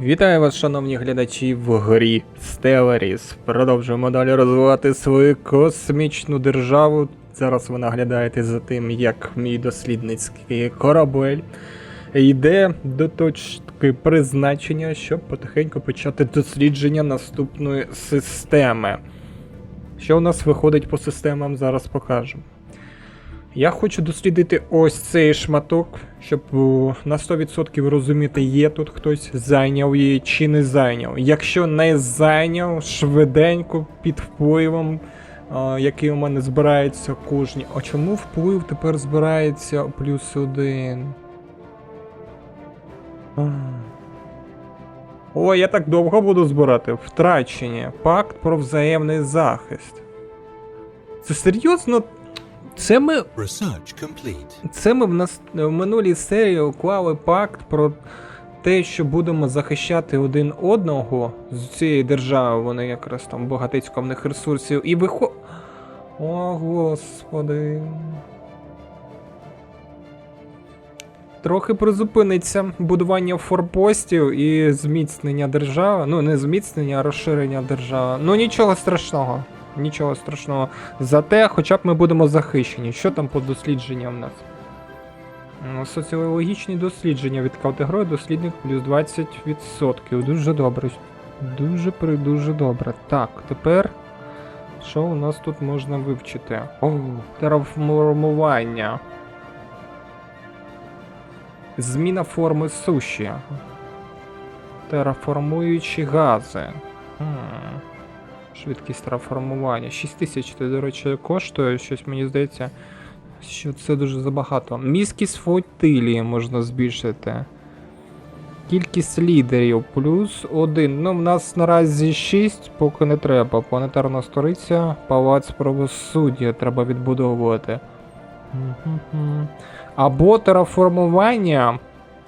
Вітаю вас, шановні глядачі, в грі Stellaris. Продовжуємо далі розвивати свою космічну державу. Зараз ви наглядаєте за тим, як мій дослідницький корабель йде до точки призначення, щоб потихеньку почати дослідження наступної системи. Що у нас виходить по системам, зараз покажу. Я хочу дослідити ось цей шматок, щоб на 100% розуміти, є тут хтось, зайняв її чи не зайняв. Якщо не зайняв, швиденько, під впливом, який у мене збирається кожні. А чому вплив тепер збирається +1? О, я так довго буду збирати. Втрачення. Пакт про взаємний захист. Це серйозно? Це ми в минулій серії уклали пакт про те, що будемо захищати один одного з цієї держави, вони якраз там багатецько в них ресурсів, і О, господи. Трохи призупиниться будування форпостів і зміцнення держави. Ну, не зміцнення, а розширення держави. Ну, нічого страшного. Нічого страшного. Зате, хоча б ми будемо захищені. Що там по дослідженням в нас? Соціологічні дослідження від категорії дослідник плюс 20%. Дуже добре. Дуже добре. Так, тепер що у нас тут можна вивчити? О, терраформування. Зміна форми суші. Терраформуючі гази. Швидкість терраформування. 6000, це, до речі, коштує. Щось мені здається, що це дуже забагато. Міськість флотилії можна збільшити. Кількість лідерів +1. Ну, в нас наразі 6, поки не треба. Планетарна столиця, палац правосуддя треба відбудовувати. Або терраформування,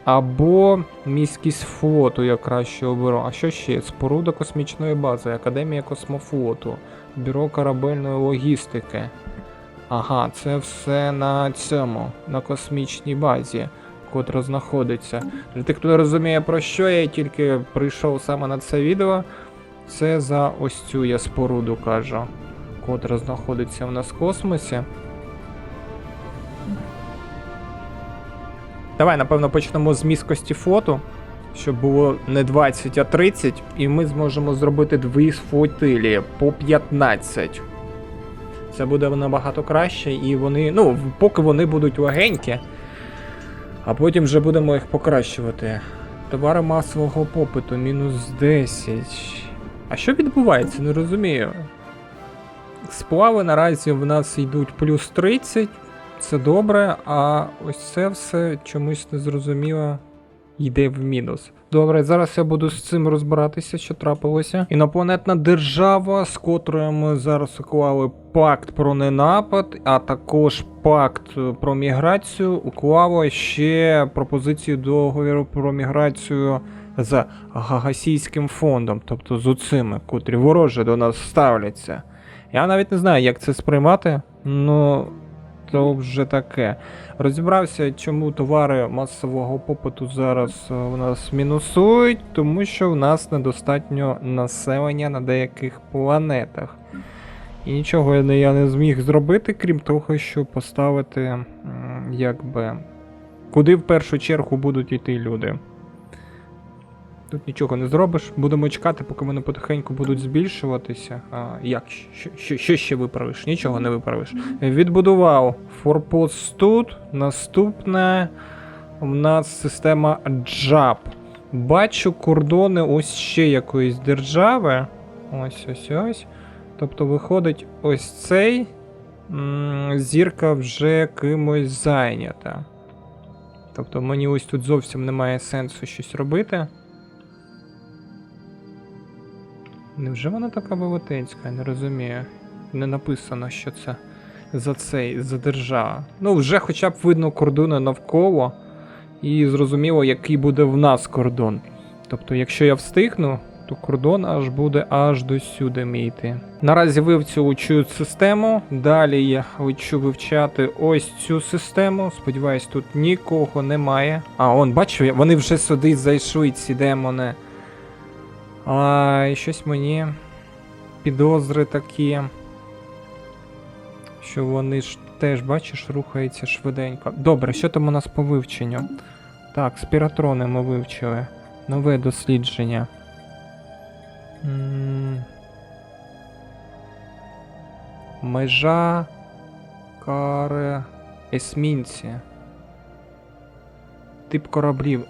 або міськість флоту я краще оберу. А що ще? Споруда космічної бази, Академія космофлоту, Бюро корабельної логістики. Ага, це все на цьому, на космічній базі, котра знаходиться. Для тих, хто не розуміє, про що я тільки прийшов саме на це відео, це за ось цю я споруду кажу, котра знаходиться в нас в космосі. Давай, напевно, почнемо з міськості флоту, щоб було не 20, а 30, і ми зможемо зробити 2 флотилії по 15. Це буде набагато краще, і вони, ну, поки вони будуть легенькі, а потім вже будемо їх покращувати. Товари масового попиту, -10. А що відбувається? Не розумію. Сплави наразі в нас йдуть +30. Це добре, а ось це все чомусь незрозуміло йде в мінус. Добре, зараз я буду з цим розбиратися, що трапилося. Інопланетна держава, з котрою ми зараз уклали пакт про ненапад, а також пакт про міграцію, уклала ще пропозицію договору про міграцію з Гагасійським фондом, тобто з оцими, котрі вороже до нас ставляться. Я навіть не знаю, як це сприймати, ну... То вже таке. Розібрався, чому товари масового попиту зараз у нас мінусують, тому що в нас недостатньо населення на деяких планетах. І нічого я не зміг зробити, крім того, що поставити, якби, куди в першу чергу будуть йти люди. Тут нічого не зробиш, будемо чекати, поки вони потихеньку будуть збільшуватися. Як? Що ще виправиш? Нічого не виправиш. Відбудував форпост тут. Наступне у нас система JAP. Бачу кордони ось ще якоїсь держави. Ось. Тобто виходить ось цей. Зірка вже кимось зайнята. Тобто мені ось тут зовсім немає сенсу щось робити. Невже вона така велетенська? Я не розумію. Не написано, що це за держава. Ну, вже хоча б видно кордони навколо. І зрозуміло, який буде в нас кордон. Тобто, якщо я встигну, то кордон буде аж до сюди мійти. Наразі вивчу цю систему. Далі я хочу вивчати ось цю систему. Сподіваюсь, тут нікого немає. А, он, бачу, вони вже сюди зайшли, ці демони. І щось мені підозри такі, що вони ж теж, бачиш, рухаються швиденько. Добре, що там у нас по вивченню? Так, спіратрони ми вивчили. Нове дослідження. Межа каре есмінці. Тип кораблів.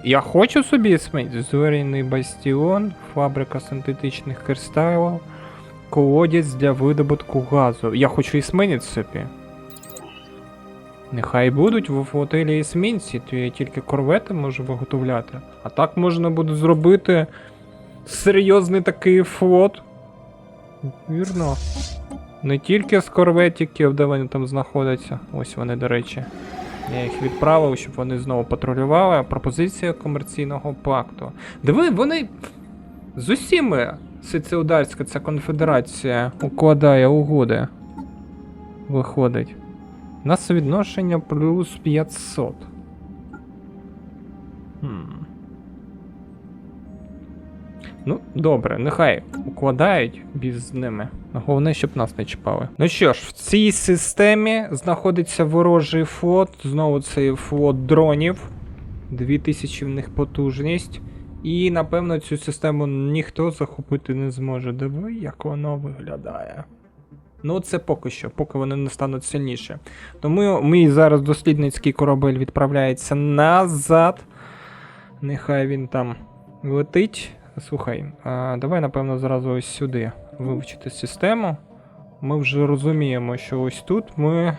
Я хочу собі есмінець. Зоряний бастіон, фабрика синтетичних кристалів, колодязь для видобутку газу. Я хочу есмінець собі. Нехай будуть в флотилі есмінці, то я тільки корвети можу виготовляти. А так можна буде зробити серйозний такий флот. Вірно. Не тільки з корветиків, де вони там знаходяться. Ось вони, до речі. Я їх відправив, щоб вони знову патрулювали. Пропозиція комерційного пакту. Диви, вони з усіми Сицилдарська ця конфедерація укладає угоди. Виходить. У нас відношення плюс 500. Ну, добре, нехай укладають без ними. Головне, щоб нас не чіпали. Ну що ж, в цій системі знаходиться ворожий флот. Знову цей флот дронів. 2000 в них потужність. І, напевно, цю систему ніхто захопити не зможе. Диви, як воно виглядає. Ну, це поки що, поки вони не стануть сильніші. Тому мій зараз дослідницький корабель відправляється назад. Нехай він там летить. Слухай, давай, напевно, зразу ось сюди вивчити систему. Ми вже розуміємо, що ось тут ми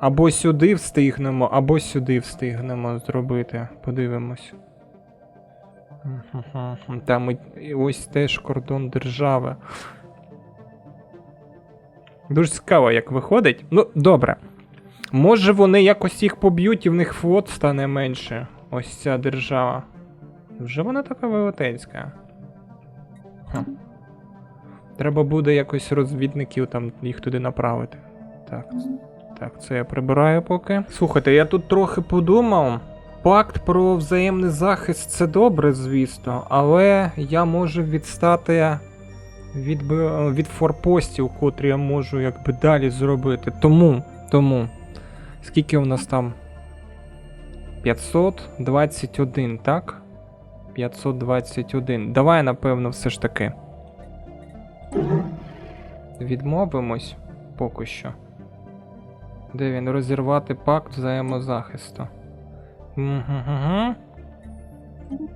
або сюди встигнемо, або сюди встигнемо зробити. Подивимось. Там ось теж кордон держави. Дуже цікаво, як виходить. Ну, добре. Може вони якось їх поб'ють і в них флот стане менше. Ось ця держава. Вже вона така велетенська. Треба буде якось розвідників там їх туди направити. Так, це я прибираю поки. Слухайте, я тут трохи подумав. Пакт про взаємний захист це добре, звісно, але я можу відстати від форпостів, котрі я можу якби далі зробити. Тому. Скільки у нас там? 521, так? 521. Давай, напевно, все ж таки відмовимось поки що. Де він? Розірвати пакт взаємозахисту.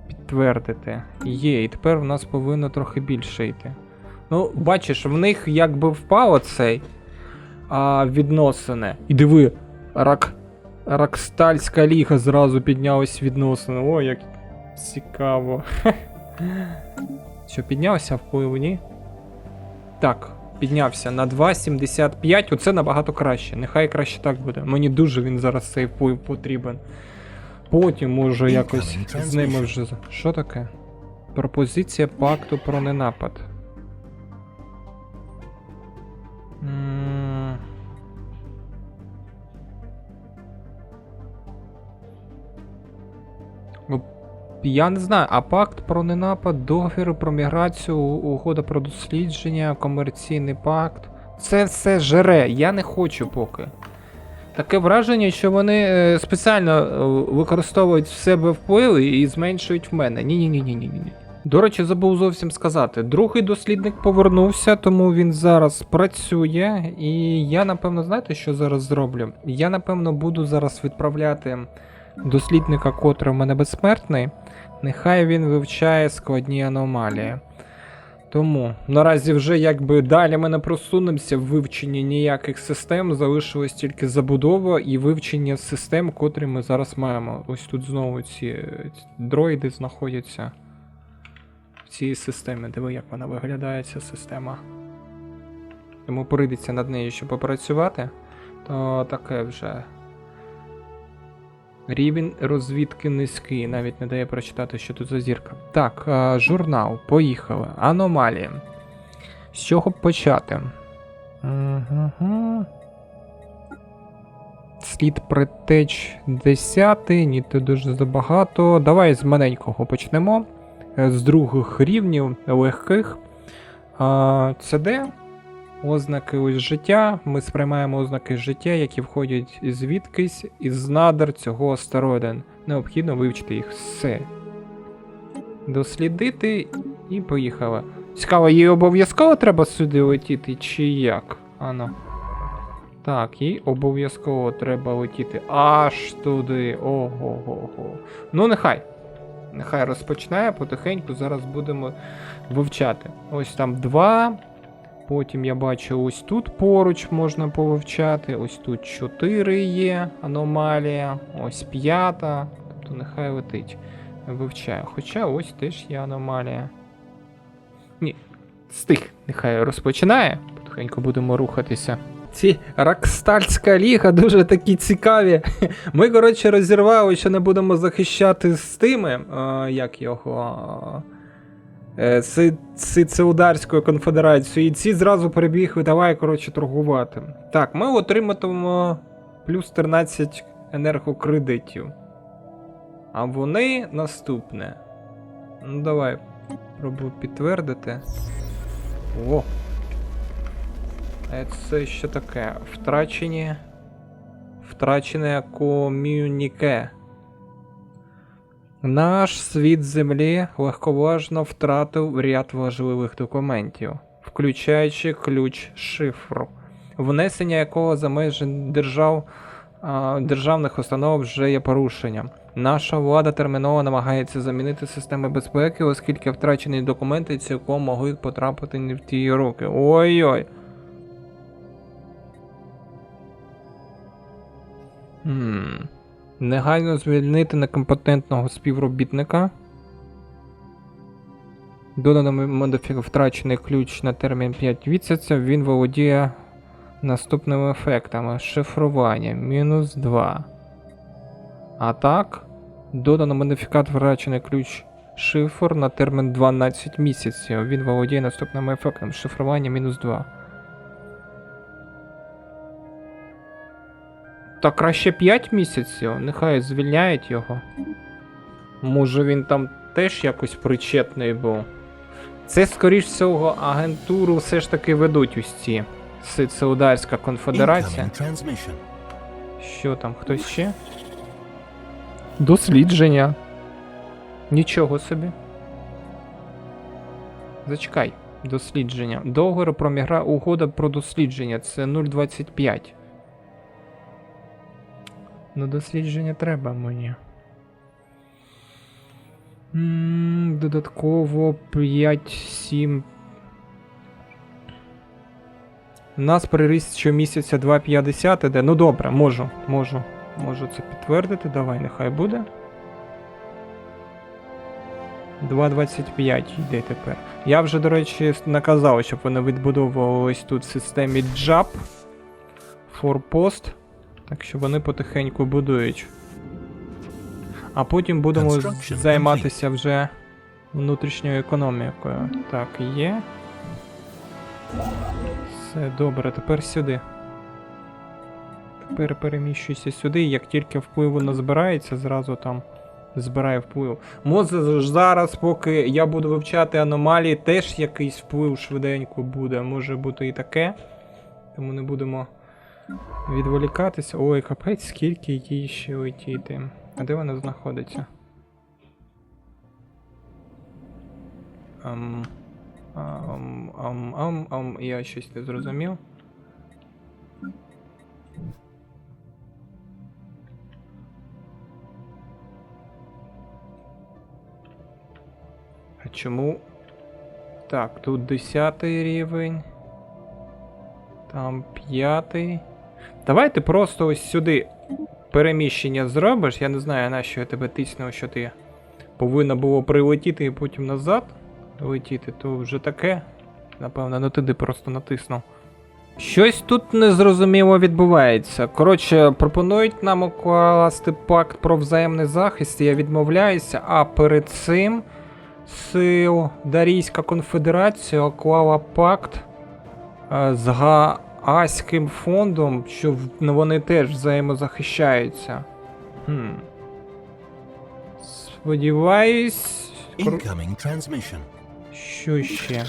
Підтвердити. Є, і тепер в нас повинно трохи більше йти. Ну, бачиш, в них якби впало цей відносини. І диви, Ракстальська ліга зразу піднялась відносини. О, як цікаво. Що, піднявся вплив, ні? Так, піднявся на 2,75. Оце набагато краще. Нехай краще так буде. Мені дуже він зараз цей вплив потрібен. Потім можу якось з ними вже... Що таке? Пропозиція пакту про ненапад. Я не знаю, а пакт про ненапад, договір про міграцію, угода про дослідження, комерційний пакт. Це все жере, я не хочу поки. Таке враження, що вони спеціально використовують в себе вплив і зменшують в мене. Ні. До речі, забув зовсім сказати. Другий дослідник повернувся, тому він зараз працює. І я, напевно, знаєте, що зараз зроблю? Я, напевно, буду зараз відправляти дослідника, котрий в мене безсмертний. Нехай він вивчає складні аномалії. Тому наразі вже якби далі ми не просунемося в вивченні ніяких систем, залишилось тільки забудова і вивчення систем, котрі ми зараз маємо. Ось тут знову ці дроїди знаходяться в цій системі. Диви, як вона виглядає, ця система. Тому прийдеться над нею ще попрацювати, то таке вже. Рівень розвідки низький, навіть не дає прочитати, що тут за зірка. Так, журнал, поїхали. Аномалії. З чого почати? Слід притеч 10, ні, то дуже забагато. Давай з маленького почнемо. з других рівнів легких. CD ознаки ось життя. Ми сприймаємо ознаки життя, які входять звідкись із надр цього астероїда. Необхідно вивчити їх все. Дослідити і поїхали. Цікаво, їй обов'язково треба сюди летіти, чи як? Ано. Так, їй обов'язково треба летіти аж туди. Ого-го-го. Ну, нехай. Нехай розпочинає потихеньку, зараз будемо вивчати. Ось там 2. Потім я бачу, ось тут поруч можна повивчати. Ось тут 4 є аномалія. Ось 5. Тобто нехай летить. Вивчаю. Хоча ось теж є аномалія. Ні, стих. Нехай розпочинає. Потихеньку будемо рухатися. Ці Рокстарська ліга дуже такі цікаві. Ми, коротше, розірвали, що не будемо захищати з тими, як його, Сицилдарською конфедерацією. І ці зразу перебігли, давай, коротше, торгувати. Так, ми отриматимемо плюс 13 енергокредитів. А вони наступне. Ну, давай, пробую підтвердити. О! Це що таке? Втрачене ком'юніке. Наш світ Землі легковажно втратив ряд важливих документів, включаючи ключ шифру, внесення якого за межі державних установ вже є порушенням. Наша влада терміново намагається замінити системи безпеки, оскільки втрачені документи цілком могли потрапити не в ті руки. Ой-ой. Негайно звільнити некомпетентного співробітника. Додано втрачений ключ на термін 5 місяців. Він володіє наступними ефектами. Шифрування -2. А так, додано модифікат втрачений ключ шифр на термін 12 місяців. Він володіє наступними ефектами. Шифрування -2. Та краще 5 місяців, нехай звільняють його. Може він там теж якось причетний був. Це, скоріш всього, агентуру все ж таки ведуть ось ці. Сицилдарська конфедерація. Що там, хтось ще? Дослідження. Нічого собі. Зачекай, дослідження. Договір про угода про дослідження, це 0,25. Ну, дослідження треба мені. Додатково 5-7. У нас приріст щомісяця 2,50 іде. Ну добре, можу це підтвердити. Давай, нехай буде. 2,25 йде тепер. Я вже, до речі, наказав, щоб вони відбудовували ось тут в системі JAP. Форпост. Так що вони потихеньку будують. А потім будемо займатися вже внутрішньою економікою. Так, є. Все, добре, тепер сюди. Тепер переміщуйся сюди, як тільки впливу назбирається, зразу там збирає вплив. Може зараз, поки я буду вивчати аномалії, теж якийсь вплив швиденько буде. Може бути і таке. Тому не будемо відволікатися. Ой, капець, скільки їй ще летіти. А де вона знаходиться? Я щось не зрозумів. А чому? Так, тут 10 рівень. Там 5. Давай ти просто ось сюди переміщення зробиш. Я не знаю, на що я тебе тиснув, що ти повинна було прилетіти і потім назад летіти, то вже таке. Напевно, не туди просто натиснув. Щось тут незрозуміло відбувається. Коротше, пропонують нам укласти пакт про взаємний захист, я відмовляюся, а перед цим Сицилдарська конфедерація уклала пакт з Гаазьким фондом, що вони теж взаємозахищаються. Сподіваюсь, Incoming transmission. Що ще?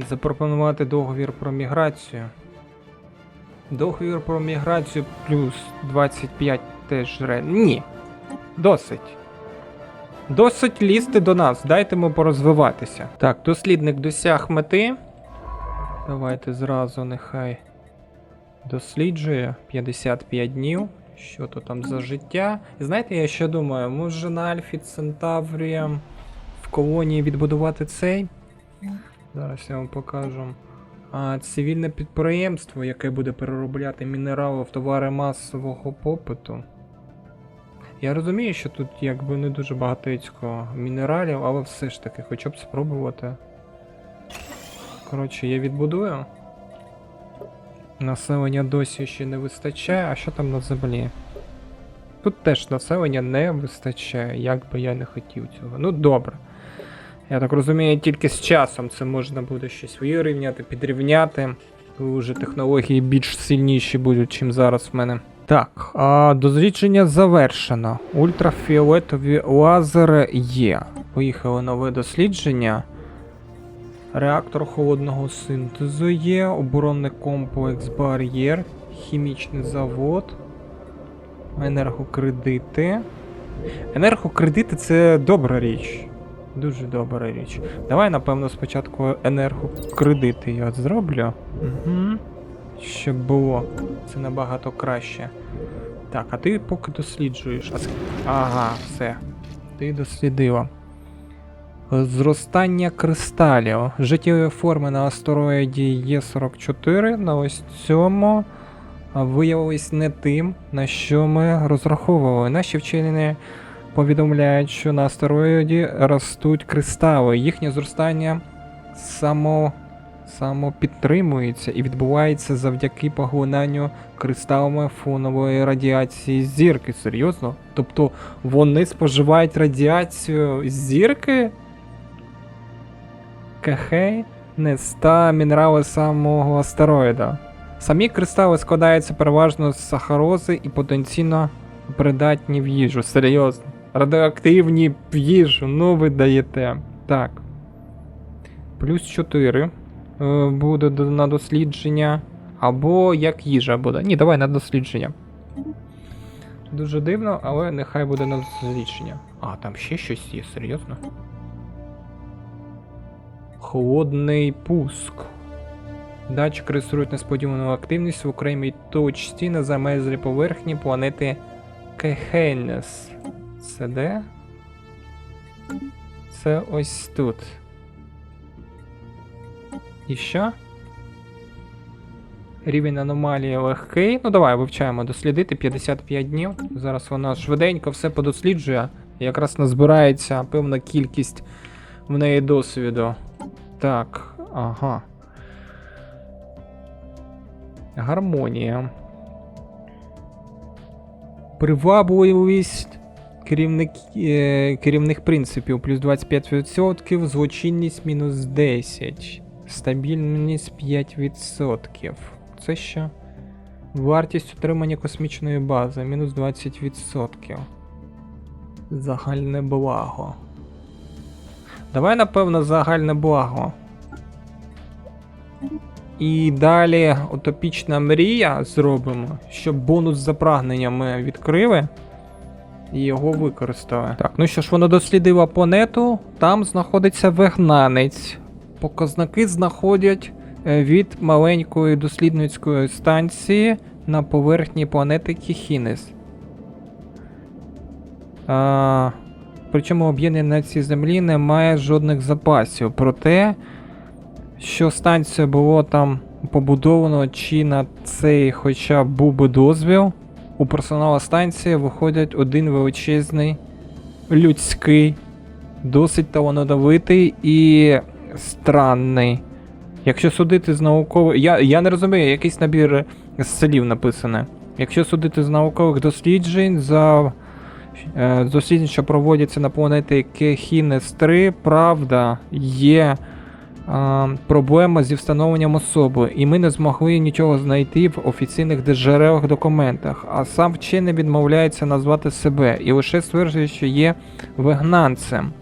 Запропонувати договір про міграцію. Договір про міграцію плюс 25 теж Ні. Досить. Досить лізти до нас. Дайте ми порозвиватися. Так, дослідник досяг мети. Давайте зразу нехай досліджує 55 днів. Що то там за життя? І знаєте, я ще думаю, може на Альфі Центаврі в колонії відбудувати цей? Зараз я вам покажу. Цивільне підприємство, яке буде переробляти мінерали в товари масового попиту. Я розумію, що тут якби не дуже багатецько мінералів, але все ж таки, хоча б спробувати. Коротше, я відбудую. Населення досі ще не вистачає, а що там на землі? Тут теж населення не вистачає, як би я не хотів цього. Ну добре. Я так розумію, тільки з часом це можна буде щось вирівняти, підрівняти. Коли вже технології більш сильніші будуть, чим зараз в мене. Так, дослідження завершено. Ультрафіолетові лазери є. Поїхали нове дослідження. Реактор холодного синтезу є, оборонний комплекс бар'єр, хімічний завод, енергокредити. Енергокредити це добра річ. Дуже добра річ. Давай, напевно, спочатку енергокредити я зроблю. Угу. Щоб було. Це набагато краще. Так, а ти поки досліджуєш. Ага, все. Ти дослідила. Зростання кристалів. Життєві форми на астероїді Є44 на ось цьому виявились не тим, на що ми розраховували. Наші вчені повідомляють, що на астероїді ростуть кристали. Їхнє зростання самопідтримується і відбувається завдяки поглинанню кристалами фонової радіації зірки. Серйозно? Тобто вони споживають радіацію зірки? Кахей? Не ста мінерали самого астероїда. Самі кристали складаються переважно з сахарози і потенційно придатні в їжу. Серйозно. Радіоактивні в їжу, ну ви даєте. Так. Плюс 4 буде на дослідження. Або як їжа буде. Ні, давай на дослідження. Дуже дивно, але нехай буде на дослідження. А, там ще щось є, серйозно? Холодний пуск. Датчик реєструють несподівану активність в окремій точці на замерзлій поверхні планети Кехенес. Це де? Це ось тут. І що? Рівень аномалії легкий. Ну давай вивчаємо дослідити 55 днів. Зараз вона швиденько все подосліджує. Якраз назбирається певна кількість в неї досвіду. Так, ага. Гармонія. Привабливість керівних принципів плюс 25%, злочинність мінус 10, стабільність 5%. Це що? Вартість утримання космічної бази мінус 20%. Загальне благо. Давай, напевно, загальне благо. І далі утопічна мрія зробимо, щоб бонус за прагнення ми відкрили і його використали. Так, ну що ж, воно дослідило планету, там знаходиться вигнанець. Показники знаходять від маленької дослідницької станції на поверхні планети Кехінес. Причому об'єднання нації Землі не має жодних запасів. Проте, що станція було там побудовано, чи на цей хоча б був би дозвіл, у персоналу станції виходить один величезний, людський, досить талановитий і странний. Якщо судити з наукових... Я не розумію, якийсь набір слів написане. Якщо судити з наукових досліджень, за дослідження, що проводяться на планеті Кехінес 3, правда, є проблема зі встановленням особи, і ми не змогли нічого знайти в офіційних джерелах документах, а сам вчений відмовляється назвати себе і лише стверджує, що є вигнанцем.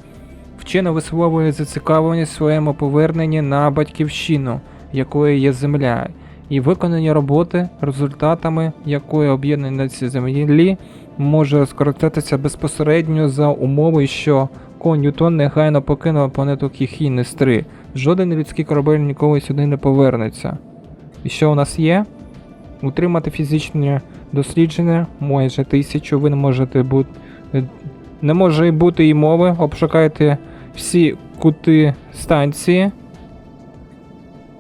Вчений висловлює зацікавленість в своєму поверненні на батьківщину, якою є земля, і виконані роботи, результатами якої об'єднання на цій землі може скористатися безпосередньо за умови, що Ко Ньютон негайно покинув планету Кіхінес-3. Жоден людський корабель ніколи сюди не повернеться. І що у нас є? Утримати фізичні дослідження, майже 1000, ви не можете бути... Не може бути і мови, обшукайте всі кути станції.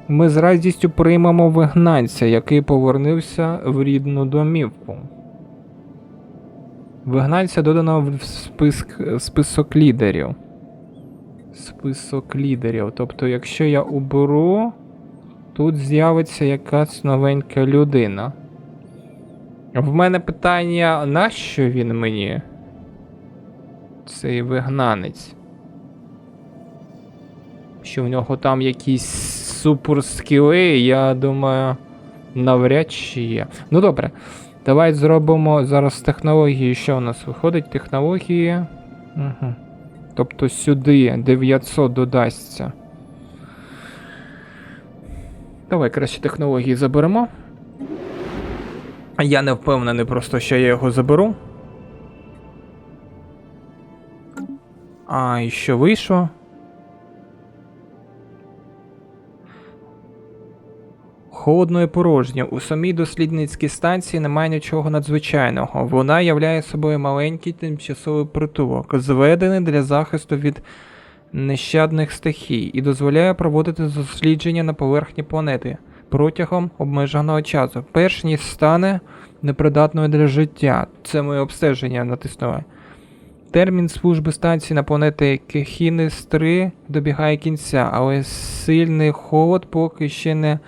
Ми з радістю приймемо вигнанця, який повернувся в рідну домівку. Вигнанця додано в список лідерів. Список лідерів. Тобто, якщо я уберу, тут з'явиться якась новенька людина. В мене питання, нащо він мені? Цей вигнанець. Що в нього там якісь суперскіли, я думаю, навряд чи є. Ну добре, давай зробимо зараз технології. Що у нас виходить? Технології. Угу. Тобто сюди 900 додасться. Давай краще технології заберемо. Я не впевнений просто, що я його заберу. А, і що вийшло? Холодно і порожньо. У самій дослідницькій станції немає нічого надзвичайного. Вона являє собою маленький тимчасовий притулок, зведений для захисту від нещадних стихій, і дозволяє проводити дослідження на поверхні планети протягом обмеженого часу, перш ніж стане непридатною для життя. Це моє обстеження натиснули. Термін служби станції на планеті Кіхінес-3 добігає кінця, але сильний холод поки ще не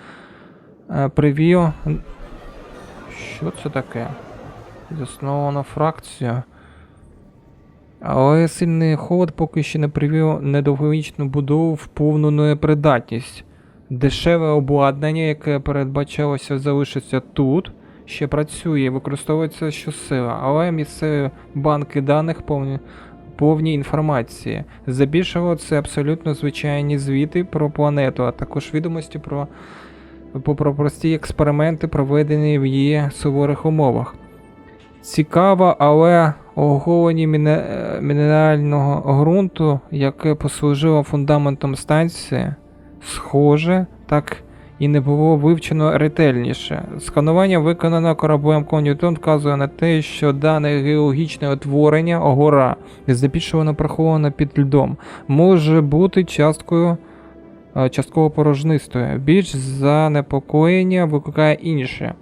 привів... Що це таке? Засновано фракцію. Але сильний холод поки ще не привів недовговічну будову в повну непридатність. Дешеве обладнання, яке передбачалося залишитися тут, ще працює і використовується щосила, але місцеві банки даних повні інформації. Здебільшого це абсолютно звичайні звіти про планету, а також відомості про прості експерименти, проведені в її суворих умовах. Цікаво, але оголені мінерального ґрунту, яке послужило фундаментом станції, схоже, так і не було вивчено ретельніше. Сканування, виконане кораблем Ко Ньютон, вказує на те, що дане геологічне утворення, гора, здебільшого прихована під льдом, може бути частково порожнистою. Більш занепокоєння викликає інше.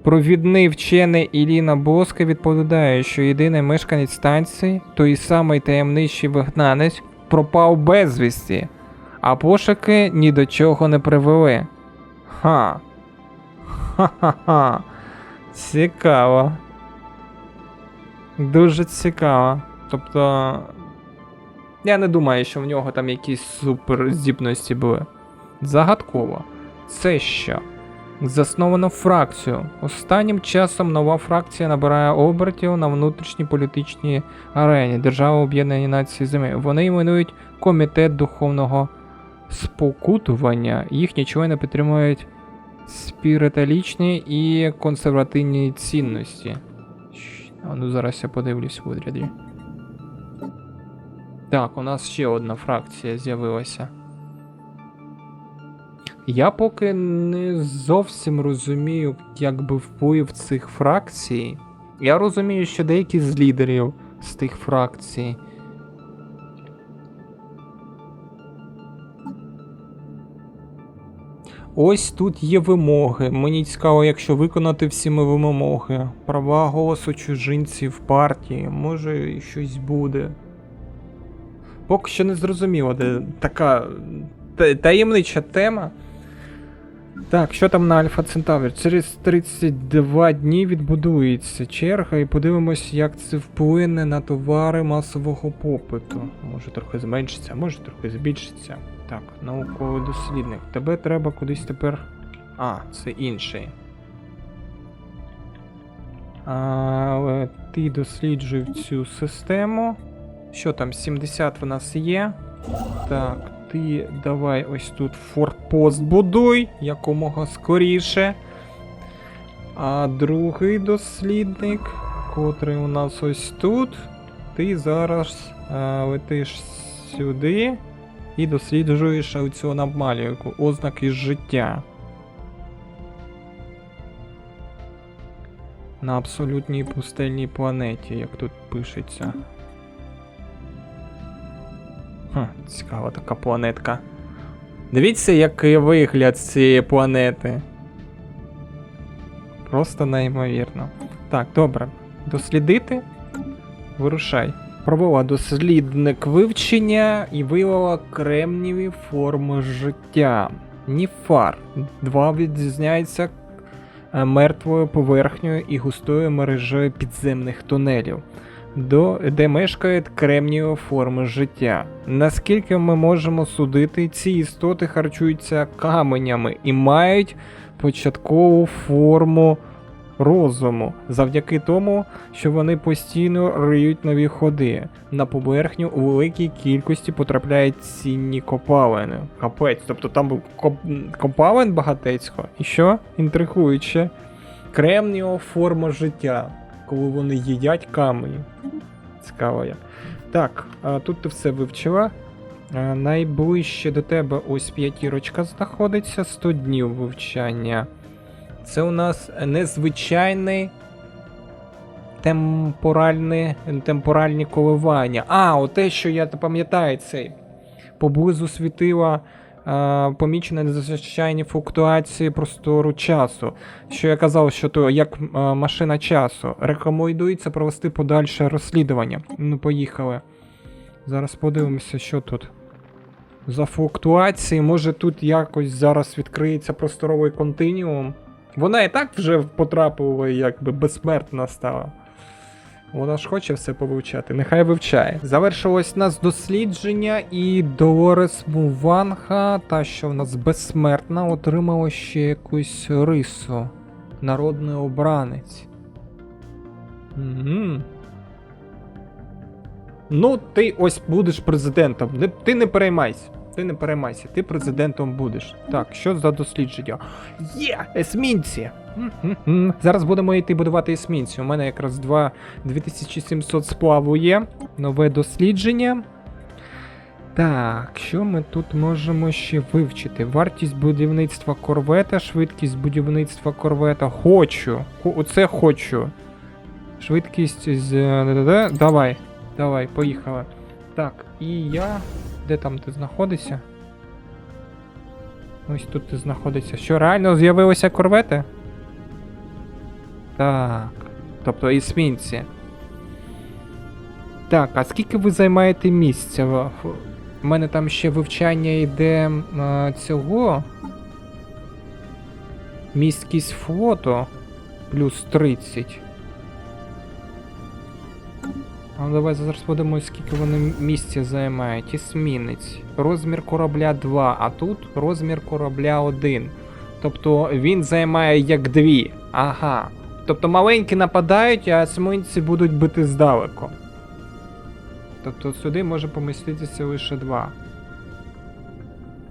Провідний вчений Ілліна Боска відповідає, що єдиний мешканець станції, той самий таємничий вигнанець, пропав безвісті, а пошуки ні до чого не привели. Ха-ха-ха. Цікаво. Дуже цікаво. Тобто... Я не думаю, що в нього там якісь суперздібності були. Загадково. Це що? Засновано фракцію. Останнім часом нова фракція набирає обертів на внутрішній політичній арені Держави Об'єднані Нації Землі. Вони іменують Комітет Духовного Спокутування. Їхні члени підтримують спіриталічні і консервативні цінності. Ну зараз я подивлюсь в одряді. Так, у нас ще одна фракція з'явилася. Я поки не зовсім розумію, якби вплив цих фракцій. Я розумію, що деякі з лідерів з тих фракцій. Ось тут є вимоги. Мені цікаво, якщо виконати всі ми вимоги. Права голосу чужинців в партії. Може щось буде. Поки що не зрозуміло, де така таємнича тема. Так, що там на Альфа Центаврі? Через 32 дні відбудується черга і подивимось, як це вплине на товари масового попиту. Може трохи зменшиться, може трохи збільшиться. Так, науковий дослідник. Тебе треба кудись тепер... А, це інший. Але ти досліджуй цю систему. Що там, 70 в нас є? Так, ти давай ось тут форпост будуй, якомога скоріше. А другий дослідник, котрий у нас ось тут, ти зараз летиш сюди і досліджуєш оцю аномалію, ознаки життя. На абсолютній пустельній планеті, як тут пишеться. Цікава така планетка. Дивіться, який вигляд цієї планети. Просто неймовірно. Так, добре. Дослідити. Вирушай. Провела дослідник вивчення і виявила кремнієві форми життя. Ніфар. 2 відрізняється мертвою поверхнею і густою мережею підземних тунелів, де мешкають кремнієві форми життя. Наскільки ми можемо судити, ці істоти харчуються каменями і мають початкову форму розуму, завдяки тому, що вони постійно риють нові ходи. На поверхню у великій кількості потрапляють цінні копалини. Капець, тобто там був копалин багатецько. І що? Інтригуюче. Кремнієва форма життя, коли вони їдять камені. Цікаво як. Так, тут ти все вивчила. Найближче до тебе ось 5 знаходиться, 100 днів вивчання. Це у нас незвичайний темпоральні коливання. Оте, що я пам'ятаю, цей. Поблизу світила помічені незвичайні флуктуації простору часу. Що я казав, що то як машина часу. Рекомендується провести подальше розслідування. Ну, поїхали. Зараз подивимося, що тут. За флуктуації, може тут якось зараз відкриється просторовий континіум. Вона і так вже потрапила, якби безсмертна стала. Вона ж хоче все повивчати, нехай вивчає. Завершилось у нас дослідження, і Долорес Муванга, та що в нас безсмертна, отримала ще якусь рису. Народний обранець. Ну, ти ось будеш президентом. Ти не переймайся. Ти президентом будеш. Так, що за дослідження? Є! Есмінці! Зараз будемо йти будувати есмінці. У мене якраз 2700 сплаву є. Нове дослідження. Так, що ми тут можемо ще вивчити? Вартість будівництва корвета, швидкість будівництва корвета. Оце хочу. Швидкість з... Давай, поїхали. Так, і я... Де там ти знаходишся? Ось тут ти знаходишся. Що, реально з'явилися корвети? Так. Тобто есмінці. Так, а скільки ви займаєте місця? У мене там ще вивчання йде цього. Місткість флоту. Плюс 30. А давай зараз подивимось, скільки вони місця займають. Есмінець. Розмір корабля 2, а тут розмір корабля 1. Тобто він займає як 2. Ага. Тобто маленькі нападають, а есмінці будуть бити здалеку. Тобто сюди може поміститися лише 2.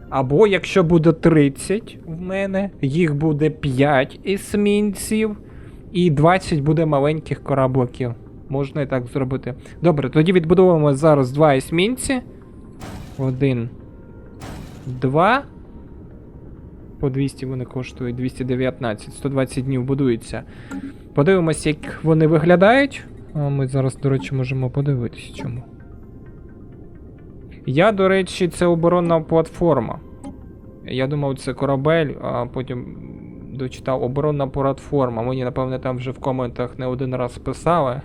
Або якщо буде 30 в мене, їх буде 5 есмінців і 20 буде маленьких корабликів. Можна і так зробити. Добре, тоді відбудовуємо зараз 2 есмінці. 1, 2. По 200 вони коштують, 219, 120 днів будуються. Подивимося, як вони виглядають. Ми зараз, до речі, можемо подивитися, чому. До речі, це оборонна платформа. Я думав, це корабель, а потім дочитав оборонна платформа. Мені, напевне, там вже в коментах не один раз писали.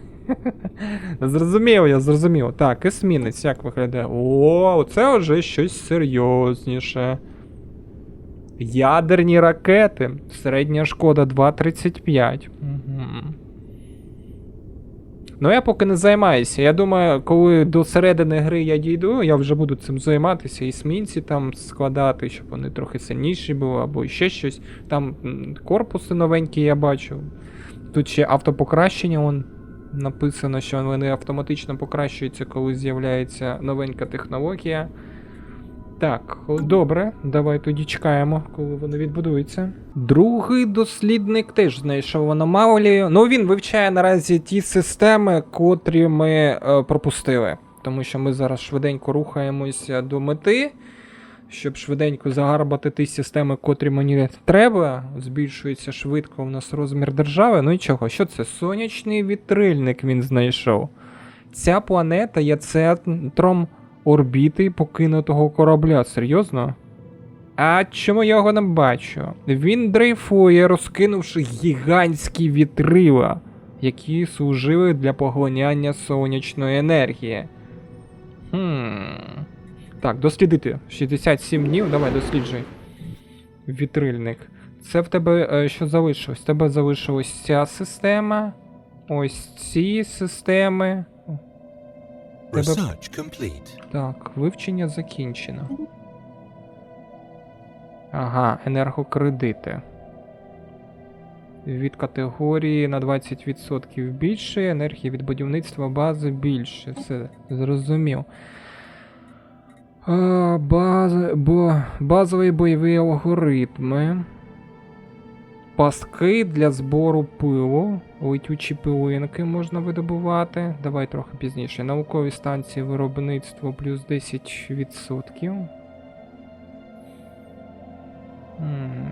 Я зрозумів. Так, есмінець як виглядає? О, це вже щось серйозніше. Ядерні ракети. Середня шкода 2,35. Угу. Ну я поки не займаюся. Я думаю, коли до середини гри я дійду, я вже буду цим займатися. І смінці там складати, щоб вони трохи сильніші були, або ще щось. Там корпуси новенькі я бачу. Тут ще автопокращення, вон написано, що вони автоматично покращуються, коли з'являється новенька технологія. Так, добре, давай тоді чекаємо, коли вони відбудуються. Другий дослідник теж знайшов аномалію. Ну, він вивчає наразі ті системи, котрі ми пропустили. Тому що ми зараз швиденько рухаємося до мети, щоб швиденько загарбати ті системи, котрі мені треба. Збільшується швидко у нас розмір держави. Ну і чого? Що це? Сонячний вітрильник він знайшов. Ця планета є центром орбіти покинутого корабля. Серйозно? А чому я його не бачу? Він дрейфує, розкинувши гігантські вітрила, які служили для поглинання сонячної енергії. Так, дослідити. 67 днів, давай досліджуй. Вітрильник. Це в тебе що залишилось? В тебе залишилась ця система. Ось ці системи. Research complete. Так, вивчення закінчено. Ага, енергокредити. Від категорії на 20% більше, енергії від будівництва бази більше. Все, зрозумів. Базові бойові алгоритми. Паски для збору пилу. Летючі пилинки можна видобувати. Давай трохи пізніше. Наукові станції виробництво плюс 10%.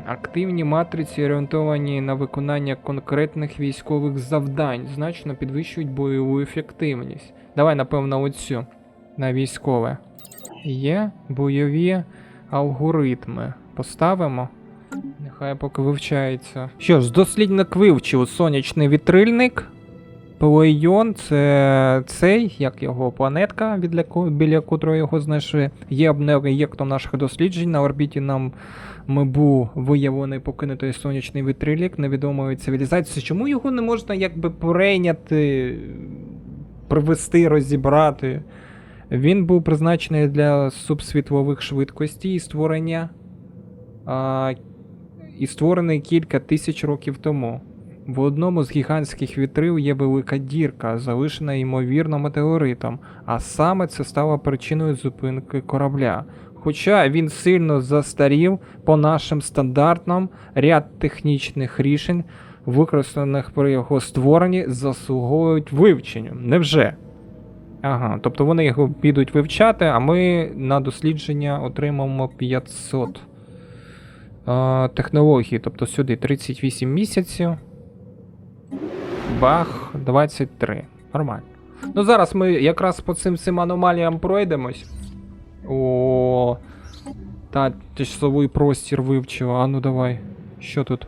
Активні матриці, орієнтовані на виконання конкретних військових завдань, значно підвищують бойову ефективність. Давай, напевно, оцю. На військове. Є бойові алгоритми. Поставимо. Нехай поки вивчається. Що ж, дослідник вивчив сонячний вітрильник. Плейон, це цей, як його планетка, біля котрої його знайшли. Є об'єктом наших досліджень. На орбіті нам МБУ виявлений покинутий сонячний вітрильник невідомої цивілізації. Чому його не можна якби прийняти, привести, розібрати? Він був призначений для субсвітлових швидкостей і створений кілька тисяч років тому. В одному з гігантських вітрил є велика дірка, залишена ймовірно метеоритом, а саме це стало причиною зупинки корабля. Хоча він сильно застарів по нашим стандартам, ряд технічних рішень, використаних при його створенні, заслуговують вивченню. Невже? Ага, тобто вони його підуть вивчати, а ми на дослідження отримаємо 500 технологій. Тобто сюди 38 місяців. Бах, 23. Нормально. Ну зараз ми якраз по цим аномаліям пройдемось. О, та часовий простір вивчив. А ну давай. Що тут?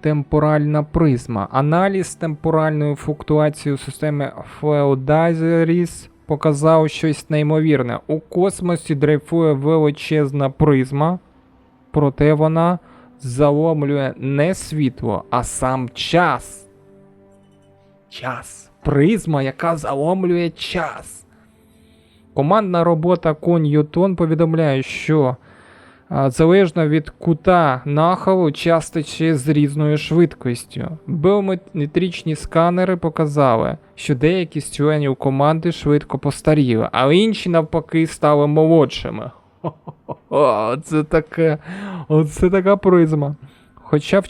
Темпоральна призма. Аналіз темпоральної флуктуації у системі Феодазеріс показав щось неймовірне. У космосі дрейфує величезна призма, проте вона заломлює не світло, а сам час. Час. Призма, яка заломлює час. Командна робота Конь-Ньютон повідомляє, що залежно від кута нахилу час тече з різною швидкістю. Біометричні сканери показали, що деякі з членів команди швидко постаріли, а інші навпаки стали молодшими. Оце така призма. Хоча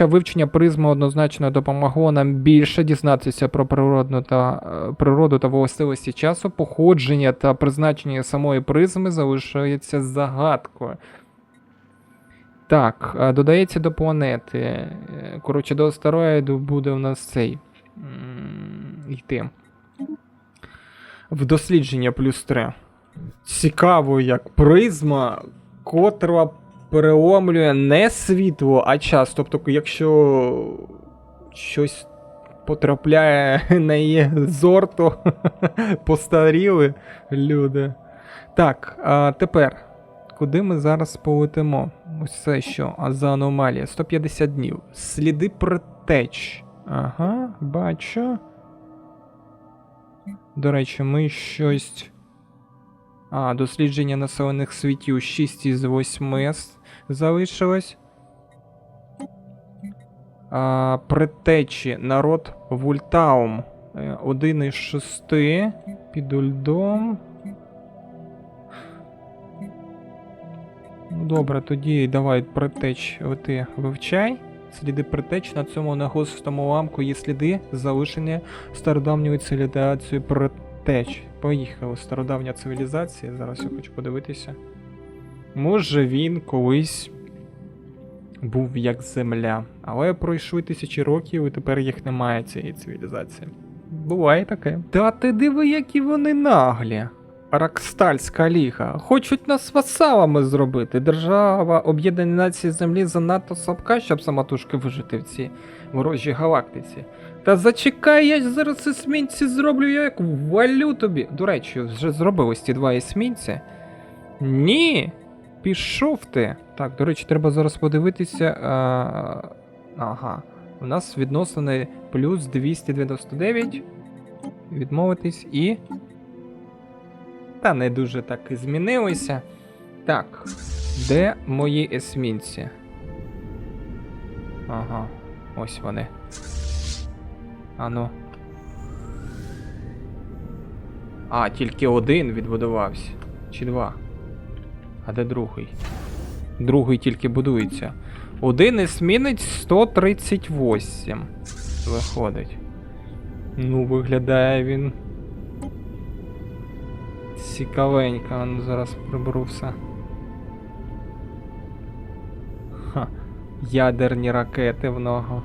вивчення призми однозначно допомогло нам більше дізнатися про природу та властивості часу, походження та призначення самої призми залишається загадкою. Так, додається до планети. Коротше, до астероїду буде у нас цей йти. В дослідження +3. Цікаво, як призма, котра переломлює не світло, а час. Тобто, якщо щось потрапляє на її зор, то постаріли люди. Так, тепер, куди ми зараз полетимо? Ось це що? А за аномалія? 150 днів. Сліди притеч. Ага, бачу. До речі, ми щось... дослідження населених світів 6 із 8 залишилось. Притечі. Народ Вультаум. 1 із 6. Під льдом. Ну, добре, тоді давай притеч ти вивчай. Сліди притеч. На цьому наголосистому уламку є сліди залишення стародавньої цивілізації притеч. Поїхали. Стародавня цивілізація. Зараз я хочу подивитися. Може він колись був як земля. Але пройшли тисячі років і тепер їх немає, цієї цивілізації. Буває таке. Та ти диви, які вони наглі. Ракстальська ліга. Хочуть нас васалами зробити. Держава Об'єднані Нації Землі занадто слабка, щоб самотужки вижити в цій ворожій галактиці. Та зачекай, я ж зараз есмінці зроблю, я як валю тобі. До речі, вже зробились ті 2 есмінці. Ні! Пішов ти. Так, до речі, треба зараз подивитися. Ага. У нас відносини плюс 299. Відмовитись і... Та не дуже так і змінилися. Так, де мої есмінці? Ага, ось вони. Ану. Тільки 1 відбудувався. Чи 2? А де другий? Другий тільки будується. 1 есмінець 138. Виходить. Ну, виглядає він... Цікавенько, ну зараз приберу все. Ядерні ракети в нього.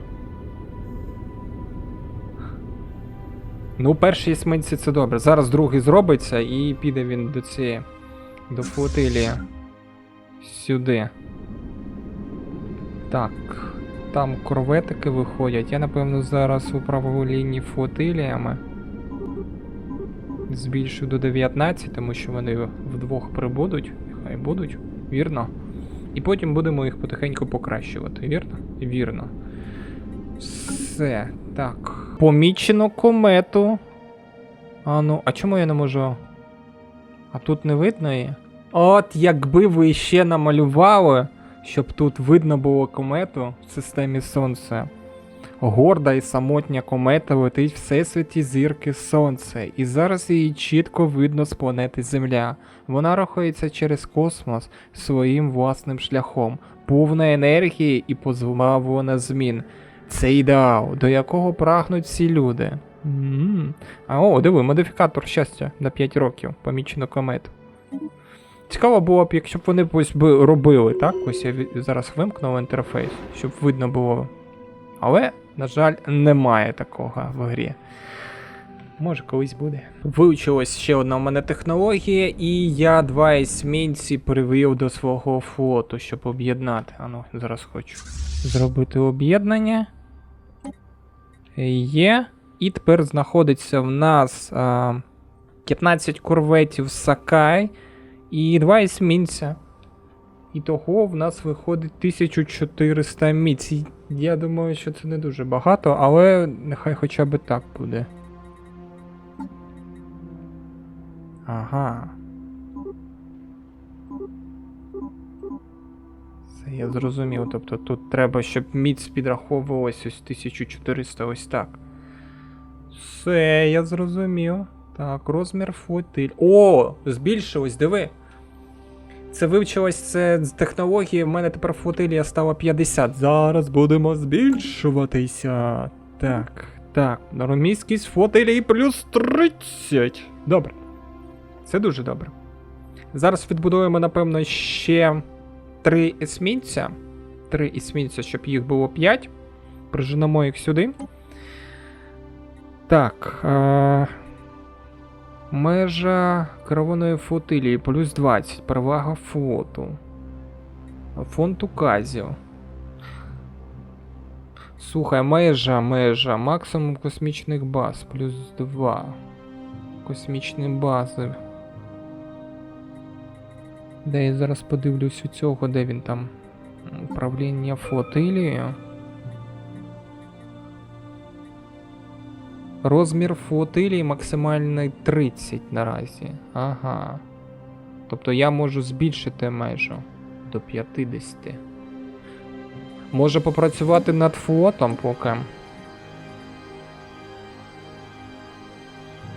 Ну, перші есмінці це добре. Зараз другий зробиться і піде він до цієї... До флотилії. Сюди. Так. Там корветики виходять. Я, напевно, зараз управлінні флотиліями. Збільшую до 19, тому що вони вдвох прибудуть. Хай будуть, вірно. І потім будемо їх потихеньку покращувати, вірно? Вірно. Все, так. Помічено комету. А чому я не можу? А тут не видно її? От якби ви ще намалювали, щоб тут видно було комету в системі Сонця. Горда і самотня комета летить в всесвіті зірки Сонце, і зараз її чітко видно з планети Земля. Вона рухається через космос своїм власним шляхом, повна енергії і позбавлена змін. Це ідеал, до якого прагнуть всі люди. Диви, модифікатор щастя на 5 років, помічено комету. Цікаво було б, якщо б вони ось би робили, так? Ось я зараз вимкнув інтерфейс, щоб видно було. Але, на жаль, немає такого в грі. Може, колись буде. Вивчилась ще одна у мене технологія, і я 2 есмінці привів до свого флоту, щоб об'єднати. Зараз хочу зробити об'єднання. Є. І тепер знаходиться в нас 15 корветів Сакай і 2 есмінця. І того в нас виходить 1400 міць. Я думаю, що це не дуже багато, але нехай хоча б так буде. Ага. Це я зрозумів. Тобто тут треба, щоб міць підраховувалась ось 1400, ось так. Все, я зрозумів. Так, розмір флотиль. О, збільшилось, диви. Це вивчилось, це з технології, в мене тепер флотилія стала 50. Зараз будемо збільшуватися. Так. Нормійськість флотилії плюс 30. Добре. Це дуже добре. Зараз відбудуємо, напевно, ще 3 есмінця. 3 есмінця, щоб їх було 5. Приженемо їх сюди. Так. Межа керованої флотилії плюс 20. Перевага флоту. Фонд указів. Слухай, межа. Максимум космічних баз плюс 2. Космічні бази. Де я зараз подивлюсь у цього, де він там? Управління флотилією. Розмір флотилії максимальний 30 наразі. Ага. Тобто я можу збільшити майже до 50. Може попрацювати над флотом поки.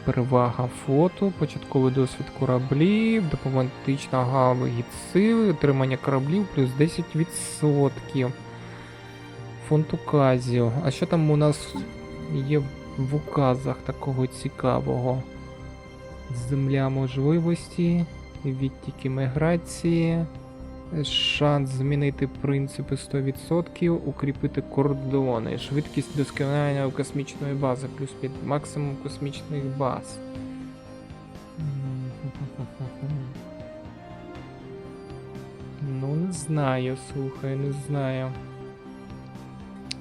Перевага флоту, початковий досвід кораблів, дипломатична галузь сили, отримання кораблів плюс 10%. Фонд указів. А що там у нас є в указах такого цікавого? Земля можливості, відтік міграції, шанс змінити принципи 100%, укріпити кордони, швидкість вдосконалення космічної бази, плюс 5 максимум космічних баз. Ну, не знаю, слухай, не знаю.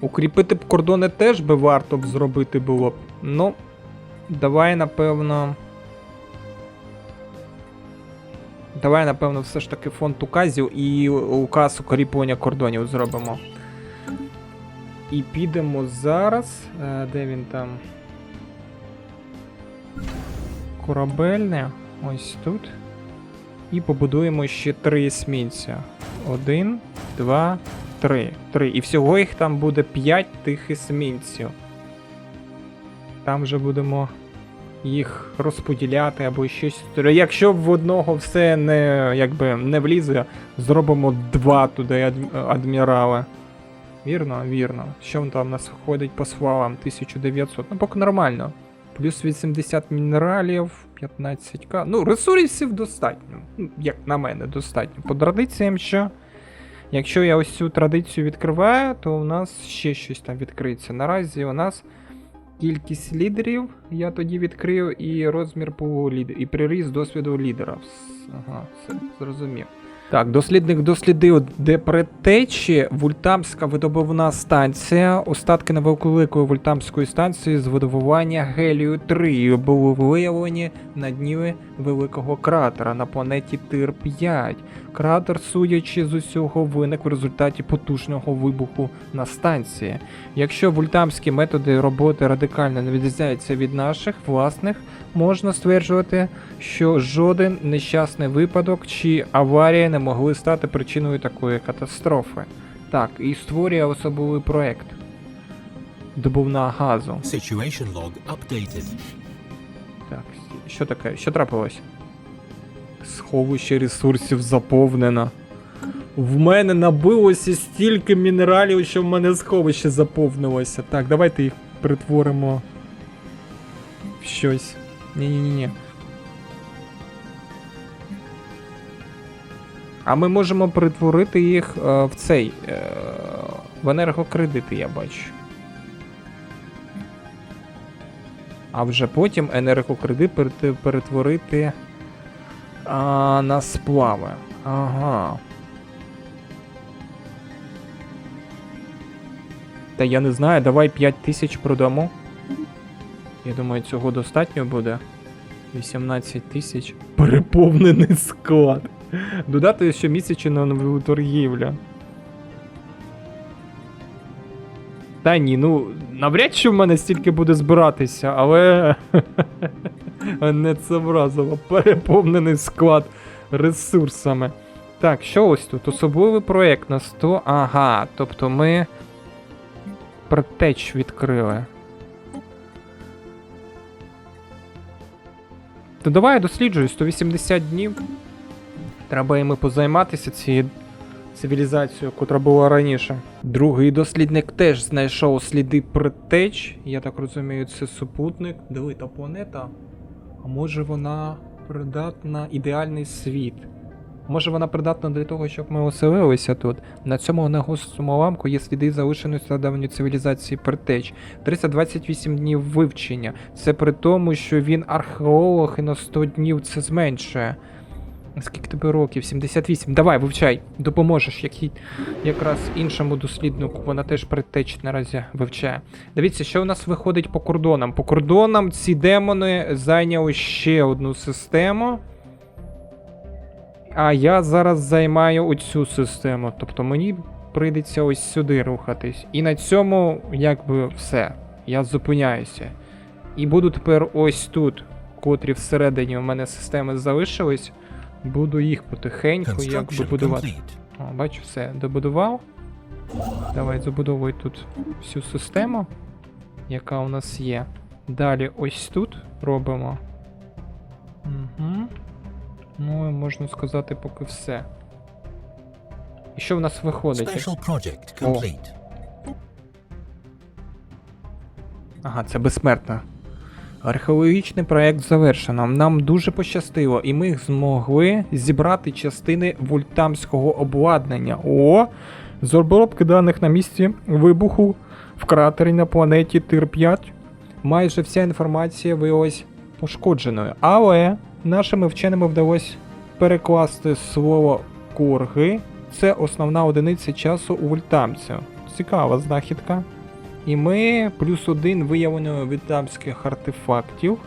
Укріпити б кордони теж би варто б зробити було б. Ну, давай, напевно, все ж таки фонд указів і указ укріплення кордонів зробимо. І підемо зараз. Де він там? Корабельне. Ось тут. І побудуємо ще 3 есмінця. 1, 2, 3. 3. І всього їх там буде 5 тих есмінців. Там вже будемо їх розподіляти або щось. Якщо в одного все не влізе, зробимо 2 туди адмірали. Вірно? Вірно. Що там у нас ходить по свалам? 1900. Ну, поки нормально. Плюс 80 мінералів, 15к. Ну, ресурсів достатньо. Як на мене, достатньо. По традиціям що? Якщо я ось цю традицію відкриваю, то у нас ще щось там відкриється. Наразі у нас кількість лідерів, я тоді відкрию, і розмір пулу лідерів, і приріст досвіду лідера. Ага, все, зрозумів. Так, дослідник дослідив, де предтечі Вультамська видобувна станція. Остатки невеликої Вультамської станції з видобування гелію-3 були виявлені на дні великого кратера на планеті Тир-5. Кратер, судячи з усього, виник в результаті потужного вибуху на станції. Якщо вультамські методи роботи радикально не відрізняються від наших власних, можна стверджувати, що жоден нещасний випадок чи аварія не могли стати причиною такої катастрофи. Так, і створює особливий проект. Добувна газу. Situation log updated. Так, що таке? Що трапилось? Сховище ресурсів заповнено. В мене набилося стільки мінералів, що в мене сховище заповнилося. Так, давайте їх перетворимо в щось. Ні-ні-ні. А ми можемо перетворити їх в цей... в енергокредити, я бачу. А вже потім енергокредит перетворити на сплави. Ага. Та я не знаю, давай 5000 продамо. Я думаю, цього достатньо буде. 18 тисяч. Переповнений склад. Додати щомісячну нову торгівлю. Та ні, ну, навряд чи в мене стільки буде збиратися, але... Не це вразило. Переповнений склад ресурсами. Так, що ось тут? Особливий проєкт на 100... Ага, тобто ми... Предтеч відкрили. То давай я досліджую 180 днів. Треба іми позайматися цією цивілізацією, котра була раніше. Другий дослідник теж знайшов сліди предтеч. Я так розумію, це супутник. Диви, та планета. А може вона придатна ідеальний світ? Може вона придатна для того, щоб ми оселилися тут? На цьому негострому уламку є сліди залишеної стародавньої цивілізації предтеч. 328 днів вивчення. Це при тому, що він археолог і на 100 днів це зменшує. Скільки тобі років? 78. Давай, вивчай. Допоможеш, якраз іншому досліднику. Вона теж предтеч наразі вивчає. Дивіться, що у нас виходить по кордонам. По кордонам ці демони зайняли ще одну систему. А я зараз займаю оцю систему. Тобто мені прийдеться ось сюди рухатись. І на цьому якби все. Я зупиняюся. І буду тепер ось тут, котрі всередині у мене системи залишились. Буду їх потихеньку якби Construction будувати. complete. О, бачу, все, добудував. Давай забудовуй тут всю систему, яка у нас є. Далі ось тут робимо. Угу. Ну, і можна сказати, поки все. І що в нас виходить? Special project О. complete. Ага, це безсмертно. Археологічний проект завершено. Нам дуже пощастило, і ми змогли зібрати частини вольтамського обладнання. О! З обробки даних на місці вибуху в кратері на планеті Тир-5 майже вся інформація виявилась пошкодженою. Але нашими вченими вдалося перекласти слово корги. Це основна одиниця часу у вольтамців. Цікава знахідка. І ми +1 виявлено вольтамських артефактів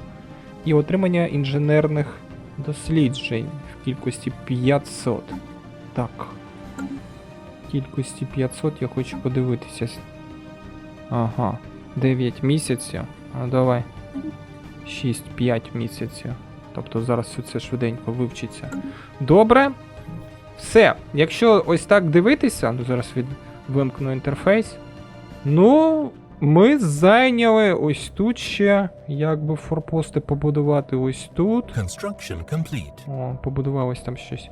і отримання інженерних досліджень в кількості 500. Так. В кількості 500 я хочу подивитися. Ага. 9 місяців. А давай. 6-5 місяців. Тобто зараз все це швиденько вивчиться. Добре. Все. Якщо ось так дивитися, ну зараз вимкну інтерфейс. Ну, ми зайняли ось тут ще, якби форпости побудувати ось тут. Construction complete. О, побудувалось там щось.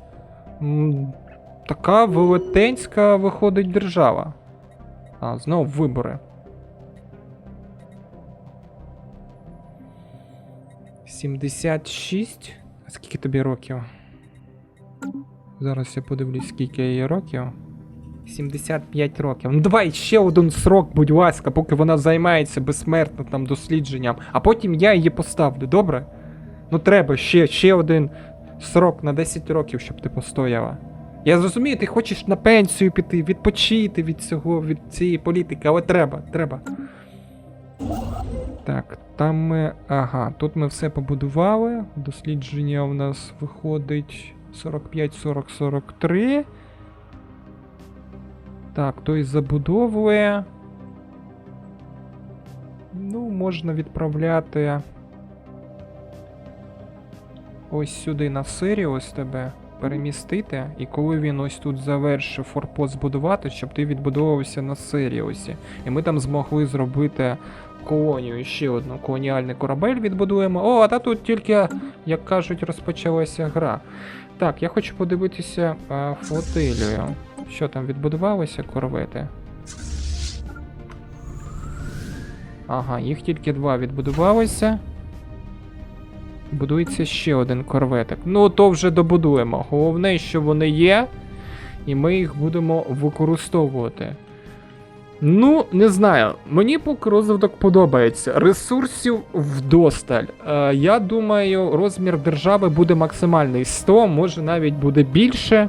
Така велетенська виходить держава. А, знову вибори. 76. А скільки тобі років? Зараз я подивлюсь, скільки їй років. 75 років. Ну давай ще один срок, будь ласка, поки вона займається безсмертно там дослідженням. А потім я її поставлю, добре? Ну треба ще один срок на 10 років, щоб ти постояла. Я зрозумію, ти хочеш на пенсію піти, відпочити від цієї політики, але треба. Так, там ми... Ага, тут ми все побудували. Дослідження у нас виходить 45, 40, 43. Так, той забудовує. Ну, можна відправляти ось сюди на Сиріус тебе перемістити. І коли він ось тут завершив форпост збудувати, щоб ти відбудовувався на Сиріусі. І ми там змогли зробити колонію, ще одну колоніальний корабель відбудуємо. О, а та тут тільки, як кажуть, розпочалася гра. Так, я хочу подивитися флотилію. Що там відбудувалося, корвети? Ага, їх тільки 2 відбудувалося. Будується ще один корветик. Ну, то вже добудуємо. Головне, що вони є, і ми їх будемо використовувати. Ну, не знаю. Мені поки розвиток подобається. Ресурсів вдосталь. Я думаю, розмір держави буде максимальний 100, може навіть буде більше.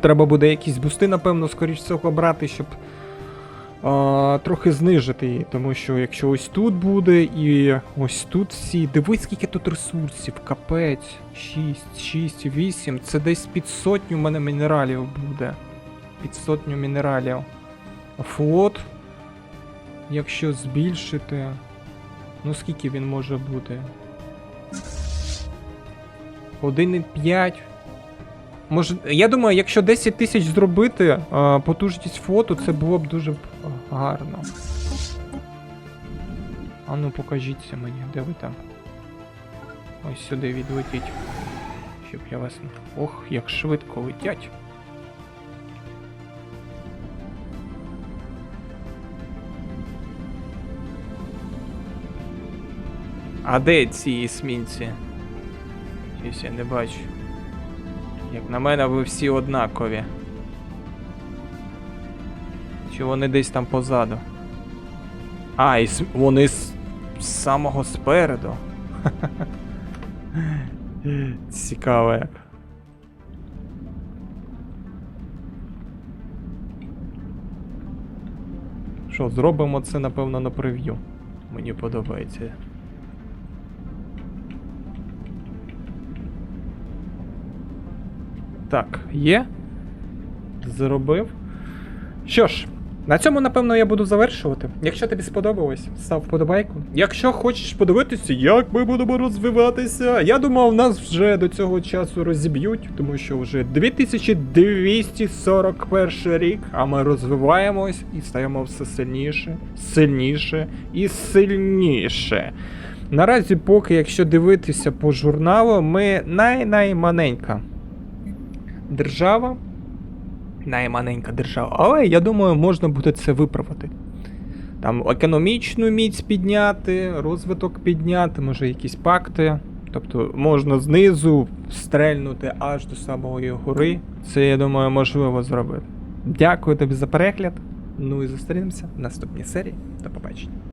Треба буде якісь бусти, напевно, скоріш всього брати, щоб трохи знижити її. Тому що якщо ось тут буде і ось тут всі. Дивись, скільки тут ресурсів. Капець. 6, 8. Це десь під 100 в мене мінералів буде. Під 100 мінералів. А флот, якщо збільшити. Ну скільки він може бути? 1,5. Може, я думаю, якщо 10 тисяч зробити потужність флоту, це було б дуже гарно. А ну покажіться мені, де ви там? Ось сюди відлетіть. Щоб я вас... Ох, як швидко летять. А де ці есмінці? Щось я не бачу. Як на мене, ви всі однакові. Чи вони десь там позаду? А, і вони з самого спереду. Цікаво як. Що, зробимо це, напевно, на прев'ю. Мені подобається. Так, є. Зробив. Що ж, на цьому, напевно, я буду завершувати. Якщо тобі сподобалось, став вподобайку. Якщо хочеш подивитися, як ми будемо розвиватися, я думав, нас вже до цього часу розіб'ють, тому що вже 2241 рік, а ми розвиваємось і стаємо все сильніше, сильніше і сильніше. Наразі, поки, якщо дивитися по журналу, ми найманенька держава. Найманенька держава. Але я думаю, можна буде це виправити. Там економічну міць підняти, розвиток підняти, може якісь пакти. Тобто можна знизу стрельнути аж до самої гори. Це, я думаю, можливо зробити. Дякую тобі за перегляд. Ну і зустрінемося в наступній серії. До побачення.